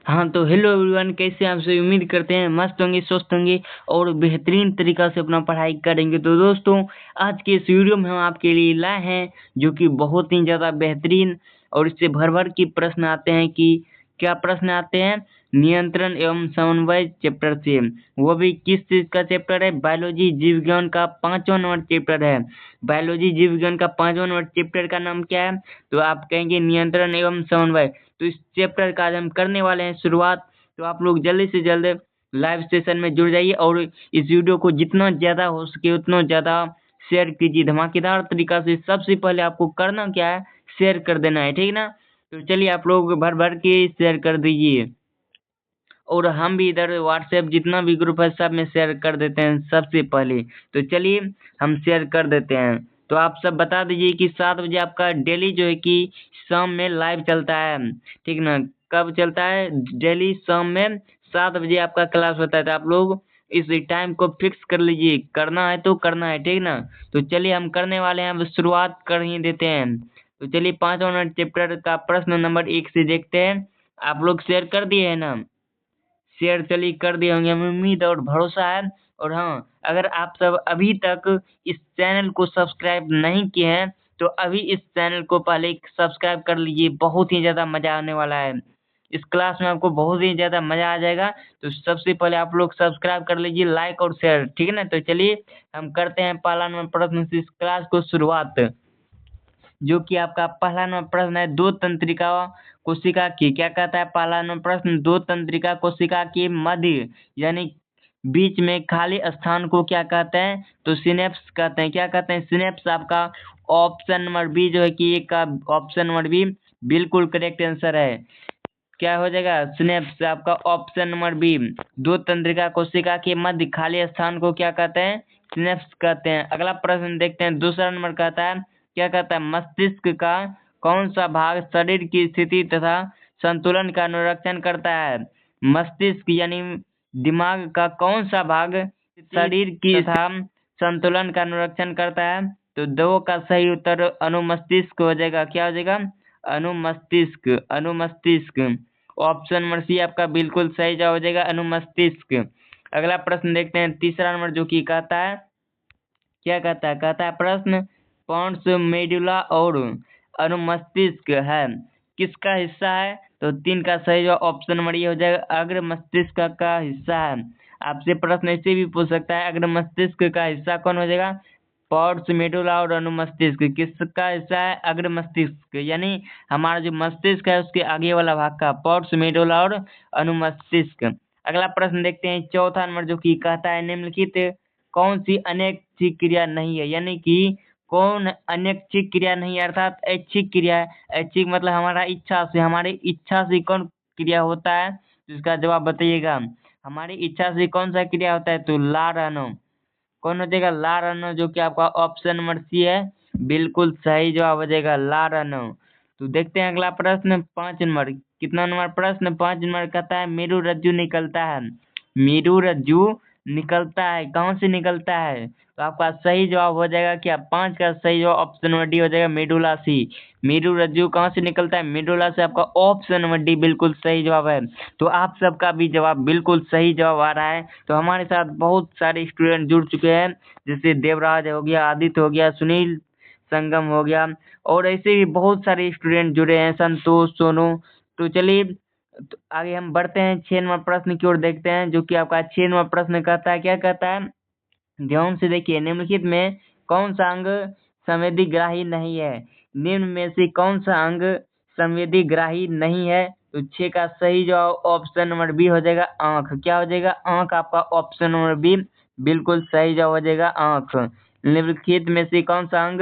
हाँ तो hello everyone, कैसे हैं आप सभी। उम्मीद करते हैं मस्त होंगे, स्वस्थ होंगे और बेहतरीन तरीका से अपना पढ़ाई करेंगे। तो दोस्तों, आज के इस वीडियो में हम आपके लिए लाए हैं जो कि बहुत ही ज़्यादा बेहतरीन और इससे भर भर के प्रश्न आते हैं। कि क्या प्रश्न आते हैं? नियंत्रण एवं समन्वय चैप्टर से। वो भी किस चीज़ का चैप्टर है? बायोलॉजी जीव विज्ञान का 5वां नंबर चैप्टर है। बायोलॉजी जीव विज्ञान का 5वां नंबर चैप्टर का नाम क्या है? तो आप कहेंगे नियंत्रण एवं समन्वय। तो इस चैप्टर का आज हम करने वाले हैं शुरुआत। तो आप लोग जल्दी से जल्द लाइव सेशन में जुड़ जाइए और इस वीडियो को जितना ज़्यादा हो सके उतना ज़्यादा शेयर कीजिए धमाकेदार तरीका से। सबसे पहले आपको करना क्या है? शेयर कर देना है, ठीक ना। तो चलिए आप लोग भर भर के शेयर कर दीजिए और हम भी इधर व्हाट्सएप जितना भी ग्रुप है सब में शेयर कर देते हैं सबसे पहले। तो चलिए हम शेयर कर देते हैं। तो आप सब बता दीजिए कि 7 बजे आपका डेली जो है कि शाम में लाइव चलता है, ठीक ना। कब चलता है? डेली शाम में 7 बजे आपका क्लास होता है। तो आप लोग इस टाइम को फिक्स कर लीजिए, करना है तो करना है, ठीक ना। तो चलिए हम करने वाले हैं, अब शुरुआत कर ही देते हैं। तो चलिए 5वां नंबर चैप्टर का प्रश्न नंबर 1 से देखते हैं। आप लोग शेयर कर दिए हैं ना? शेयर चलिए कर दिए होंगे, हमें उम्मीद और भरोसा है। और हाँ, अगर आप सब अभी तक इस चैनल को सब्सक्राइब नहीं किए हैं तो अभी इस चैनल को पहले सब्सक्राइब कर लीजिए। बहुत ही ज़्यादा मज़ा आने वाला है इस क्लास में, आपको बहुत ही ज़्यादा मज़ा आ जाएगा। तो सबसे पहले आप लोग सब्सक्राइब कर लीजिए, लाइक और शेयर, ठीक है ना। तो चलिए हम करते हैं पहला नंबर प्रश्न से इस क्लास को शुरुआत। जो कि आपका पहला नंबर प्रश्न है, दो तंत्रिका कोशिका की, क्या कहता है पहला नंबर प्रश्न? दो तंत्रिका कोशिका के मध्य यानी बीच में खाली स्थान को क्या कहते हैं? तो सिनेप्स कहते हैं। क्या कहते हैं? सिनेप्स। आपका ऑप्शन नंबर बी जो है कि एक का ऑप्शन नंबर बी बिल्कुल करेक्ट आंसर है। क्या हो जाएगा? सिनेप्स। आपका ऑप्शन नंबर बी। दो तंत्रिका कोशिका के मध्य खाली स्थान को क्या कहते हैं? सिनेप्स कहते हैं। अगला प्रश्न देखते हैं, दूसरा नंबर कहता है, क्या कहता है? मस्तिष्क का कौन सा भाग शरीर की स्थिति तथा संतुलन का अनुरक्षण करता है? मस्तिष्क यानी दिमाग का कौन सा भाग शरीर की तथा संतुलन का अनुरक्षण करता है? तो दो का सही उत्तर अनुमस्तिष्क हो जाएगा। क्या हो जाएगा? अनुमस्तिष्क। अनुमस्तिष्क। ऑप्शन नंबर सी आपका बिल्कुल सही जवाब हो जाएगा, अनुमस्तिष्क। अगला प्रश्न देखते हैं, तीसरा नंबर जो कि कहता है, क्या कहता है? कहता है प्रश्न, पॉन्स मेडुला और अनुमस्तिष्क है किसका हिस्सा है? तो 3 का सही जवाब ऑप्शन नंबर ये हो जाएगा, अग्र मस्तिष्क का हिस्सा है। आपसे प्रश्न ऐसे भी पूछ सकता है, अग्र मस्तिष्क का हिस्सा कौन हो जाएगा? पॉर्स मेडुला और अनुमस्तिष्क किसका हिस्सा है? अग्र मस्तिष्क यानी हमारा जो मस्तिष्क है उसके आगे वाला भाग का, पॉर्स मेडुला और अनुमस्तिष्क। अगला प्रश्न देखते हैं, चौथा नंबर जो कि कहता है, निम्नलिखित कौन सी अनैच्छिक क्रिया नहीं है? यानी कि कौन अनैच्छिक क्रिया नहीं है, अर्थात ऐच्छिक क्रिया है। ऐच्छिक मतलब हमारा इच्छा से, हमारी इच्छा से कौन क्रिया होता है? तो इसका जवाब बताइएगा। हमारी इच्छा से कौन सा क्रिया होता है? तो ला रहना। कौन हो जाएगा? ला रहना, जो कि आपका ऑप्शन नंबर सी है, बिल्कुल सही जवाब हो जाएगा, ला रहना। तो देखते हैं अगला प्रश्न 5 नंबर। कितना नंबर प्रश्न? 5 नंबर कहता है, मेरु रज्जु निकलता है। मेरु रज्जु निकलता है, कहाँ से निकलता है? तो आपका सही जवाब हो जाएगा क्या? 5 का सही जवाब ऑप्शन नंबर डी हो जाएगा, मेडुला सी। मेरु रज्जु कहाँ से निकलता है? मेडुला से। आपका ऑप्शन नंबर डी बिल्कुल सही जवाब है। तो आप सबका भी जवाब बिल्कुल सही जवाब आ रहा है। तो हमारे साथ बहुत सारे स्टूडेंट जुड़ चुके हैं, जैसे देवराज हो गया, आदित्य हो गया, सुनील संगम हो गया, और ऐसे भी बहुत सारे स्टूडेंट जुड़े हैं, संतोष, सोनू। तो चलिए तो आगे हम बढ़ते हैं, 6 नंबर प्रश्न की ओर देखते हैं। जो कि आपका 6 नंबर प्रश्न कहता है, क्या कहता है? ध्यान से देखिए, निम्नलिखित में कौन सा अंग संवेदीग्राही नहीं है? निम्न में से कौन सा अंग संवेदीग्राही नहीं है? तो 6 का सही जवाब ऑप्शन नंबर बी हो जाएगा, आंख। क्या हो जाएगा? आंख। आपका ऑप्शन नंबर बी बिल्कुल सही जवाब हो जाएगा, आंख। निम्नलिखित में से कौन सा अंग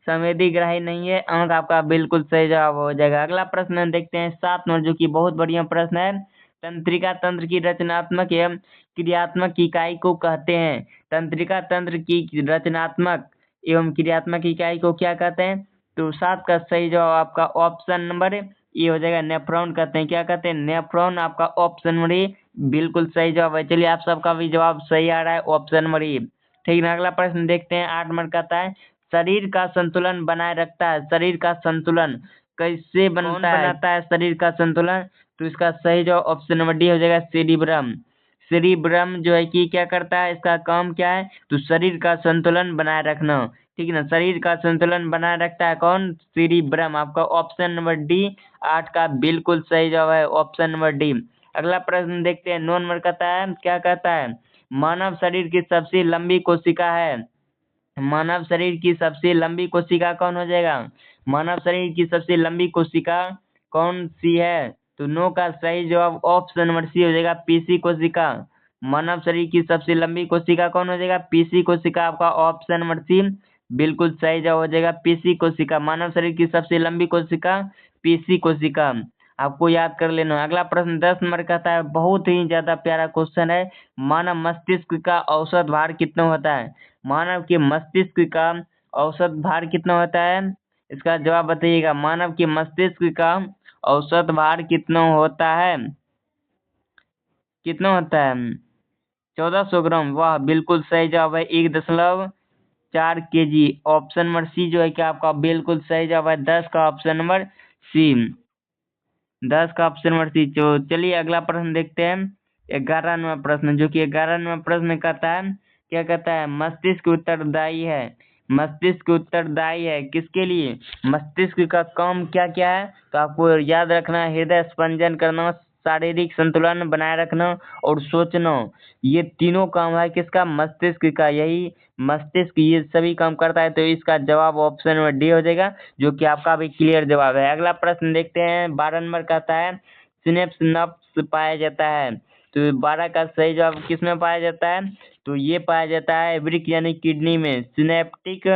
संवेदीग्राही नहीं है? आंख। आपका बिल्कुल सही जवाब हो जाएगा। अगला प्रश्न देखते हैं, 7 नंबर, जो कि बहुत बढ़िया प्रश्न है। तंत्रिका तंत्र की रचनात्मक एवं क्रियात्मक इकाई को कहते हैं। तंत्रिका तंत्र की रचनात्मक एवं क्रियात्मक इकाई को क्या कहते हैं? तो 7 का सही जवाब आपका ऑप्शन नंबर ये हो जाएगा, नेफ्रॉन कहते हैं। क्या कहते हैं? नेफ्रॉन। आपका ऑप्शन नंबर ए बिल्कुल सही जवाब है। चलिए आप सबका भी जवाब सही आ रहा है, ऑप्शन नंबर ए, ठीक है। अगला प्रश्न देखते हैं, 8 नंबर कहता है, शरीर का संतुलन बनाए रखता है। शरीर का संतुलन कैसे बनता है? बनाता है शरीर का संतुलन? तो इसका सही जवाब ऑप्शन नंबर डी हो जाएगा सेरिब्रम। सेरिब्रम जो है कि क्या करता है, इसका काम क्या है, तो शरीर का संतुलन बनाए रखना, ठीक है ना। शरीर का संतुलन बनाए रखता है कौन, सेरिब्रम। आपका ऑप्शन नंबर डी 8 का बिल्कुल सही जवाब है, ऑप्शन नंबर डी। अगला प्रश्न देखते हैं, 9 नंबर कहता है, क्या कहता है, मानव शरीर की सबसे लंबी कोशिका है, मानव शरीर की सबसे लंबी कोशिका कौन हो जाएगा, मानव शरीर की सबसे लंबी कोशिका कौन सी है, तो 9 का सही जवाब ऑप्शन नंबर सी हो जाएगा, पीसी कोशिका। मानव शरीर की सबसे लंबी कोशिका कौन हो जाएगा, पीसी कोशिका। आपका ऑप्शन नंबर सी बिल्कुल सही जवाब हो जाएगा, पीसी कोशिका। मानव शरीर की सबसे लंबी कोशिका पीसी कोशिका, आपको याद कर लेना है। अगला प्रश्न 10 नंबर कहता है, बहुत ही ज्यादा प्यारा क्वेश्चन है, मानव मस्तिष्क का औसत भार कितना होता है, मानव के मस्तिष्क का औसत भार कितना होता है, इसका जवाब बताइएगा। मानव के मस्तिष्क का औसत भार कितना होता है, कितना होता है, 1400 ग्राम। वाह, बिल्कुल सही जवाब है, 1.4 kg। ऑप्शन नंबर सी जो है कि आपका बिल्कुल सही जवाब है, 10 का ऑप्शन नंबर सी, 10 का ऑप्शन नंबर सी। तो चलिए अगला प्रश्न देखते हैं, 11 नंबर प्रश्न, जो कि 11 नंबर प्रश्न कहता है, क्या कहता है, मस्तिष्क उत्तरदायी है, मस्तिष्क उत्तरदायी है किसके लिए, मस्तिष्क का काम क्या क्या है, तो आपको याद रखना है, हृदय स्पंदन करना, शारीरिक संतुलन बनाए रखना और सोचना, ये तीनों काम है किसका, मस्तिष्क का। यही मस्तिष्क ये सभी काम करता है, तो इसका जवाब ऑप्शन नंबर डी हो जाएगा, जो कि आपका भी क्लियर जवाब है। अगला प्रश्न देखते हैं, 12 नंबर कहता है, सिनेप्स नर्व्स पाया जाता है, तो 12 का सही जवाब किसमें पाया जाता है, तो ये पाया जाता है वृक्क यानी किडनी में। सिनेप्टिक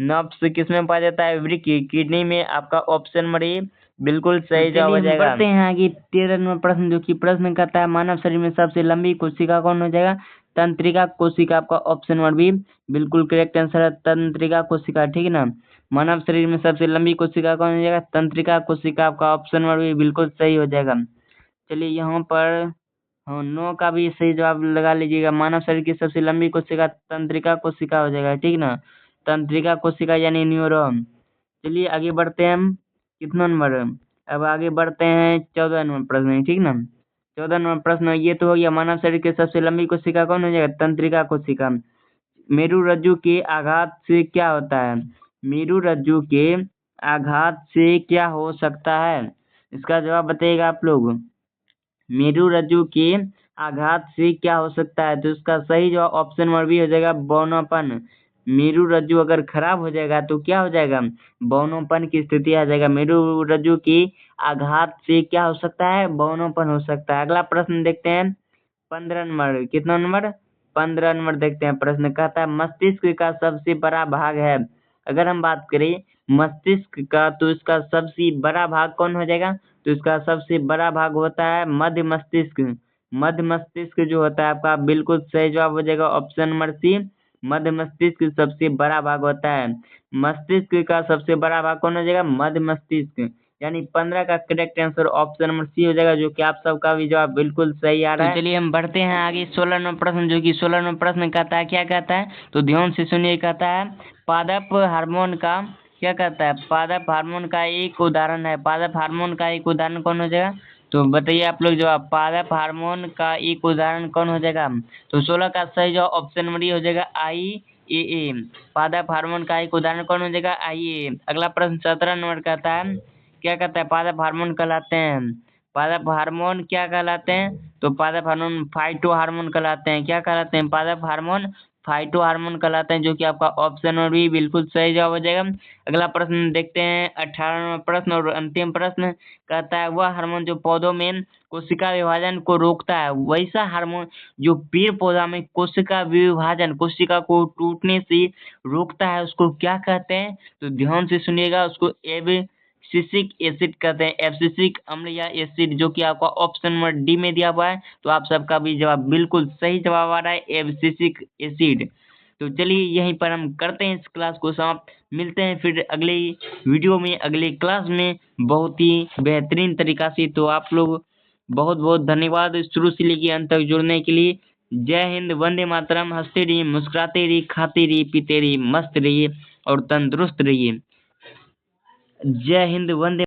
नर्व्स किसमें पाया जाता है, वृक्क किडनी में। आपका ऑप्शन नंबर ए बिल्कुल सही जवाब हो जाएगा। बढ़ते हैं आगे 13 नंबर प्रश्न, जो कि प्रश्न कहता है, मानव शरीर में सबसे लंबी कोशिका कौन हो जाएगा, तंत्रिका कोशिका। आपका ऑप्शन नंबर बी बिल्कुल करेक्ट आंसर है, तंत्रिका कोशिका, ठीक है ना। मानव शरीर में सबसे लंबी कोशिका कौन हो जाएगा, तंत्रिका कोशिका। आपका ऑप्शन नंबर बी बिल्कुल सही हो जाएगा। चलिए यहाँ पर हाँ 9 का भी सही जवाब लगा लीजिएगा, मानव शरीर की सबसे लंबी कोशिका तंत्रिका कोशिका हो जाएगा, ठीक ना, तंत्रिका कोशिका यानी न्यूरॉन। चलिए आगे बढ़ते हैं हम, कितना नंबर, अब आगे बढ़ते हैं 14 नंबर प्रश्न, ठीक ना। 14 नंबर प्रश्न ये तो हो गया, मानव शरीर की सबसे लंबी कोशिका कौन हो जाएगा, तंत्रिका कोशिका। मेरुरज्जु के आघात से क्या होता है, मेरुरज्जु के आघात से क्या हो सकता है, इसका जवाब बताइएगा आप लोग। मेरुरज्जु के आघात से क्या हो सकता है, तो इसका सही जवाब ऑप्शन नंबर बी हो जाएगा, बौनापन। मेरुरज्जु अगर खराब हो जाएगा तो क्या हो जाएगा, बौनापन की स्थिति आ जाएगा। मेरुरज्जु की आघात से क्या हो सकता है, बौनापन हो सकता है। अगला प्रश्न देखते हैं 15 नंबर, कितना नंबर, 15 नंबर देखते हैं। प्रश्न कहता है, मस्तिष्क का सबसे बड़ा भाग है, अगर हम बात करें मस्तिष्क का, तो इसका सबसे बड़ा भाग कौन हो जाएगा, तो इसका सबसे बड़ा भाग होता है मध्य मस्तिष्क। मध्य मस्तिष्क जो होता है आपका बिल्कुल सही जवाब हो जाएगा, ऑप्शन नंबर सी, मध्य मस्तिष्क सबसे बड़ा भाग होता है। मस्तिष्क का सबसे बड़ा भाग कौन हो जाएगा, मध्य मस्तिष्क, यानी 15 का correct answer option number C हो जाएगा, जो कि आप सबका भी जवाब बिल्कुल सही आ रहा है। तो चलिए हम बढ़ते हैं आगे 16 नंबर प्रश्न, जो कि 16 नंबर प्रश्न कहता है, क्या कहता है, तो ध्यान से सुनिए, कहता है पादप हार्मोन का, क्या कहता है, पादप हार्मोन का एक उदाहरण है, पादप हार्मोन का एक उदाहरण कौन हो जाएगा, तो बताइए आप लोग जवाब, पादप हार्मोन का एक उदाहरण कौन हो जाएगा, तो 16 का सही जवाब ऑप्शन नंबर हो जाएगा IAA। पादप हार्मोन का एक उदाहरण कौन हो जाएगा, IAA। अगला प्रश्न 17 नंबर कहता है, क्या कहता है, पादप हार्मोन कहलाते हैं, पादप हार्मोन क्या कहलाते हैं, तो पादप हार्मोन फाइटो हार्मोन कहलाते हैं, क्या कहलाते हैं, पादप हार्मोन फाइटो हार्मोन कहलाते हैं, जो कि आपका ऑप्शन और भी बिल्कुल सही जवाब हो जाएगा। अगला प्रश्न देखते हैं 18 नंबर प्रश्न और अंतिम प्रश्न, कहता है वह हार्मोन जो पौधों में कोशिका विभाजन को रोकता है, वैसा हार्मोन जो पेड़ पौधा में कोशिका विभाजन, कोशिका को टूटने से रोकता है, उसको क्या कहते हैं, तो ध्यान से सुनिएगा, उसको एब्सिसिक एसिड कहते हैं, एब्सिसिक अम्ल या एसिड, जो कि आपका ऑप्शन नंबर डी में दिया हुआ है। तो आप सबका भी जवाब बिल्कुल सही जवाब आ रहा है, एब्सिसिक एसिड। तो चलिए यहीं पर हम करते हैं इस क्लास को समाप्त, मिलते हैं फिर अगले वीडियो में, अगले क्लास में बहुत ही बेहतरीन तरीका से। तो आप लोग बहुत बहुत धन्यवाद शुरू से लेकर अंत तक जुड़ने के लिए। जय हिंद, वंदे मातरम, हंसते रहिए, मुस्कुराते रहिए, खाते रहिए, पीते रहिए, मस्त रहिए और तंदुरुस्त रहिए। जय हिंद, वंदे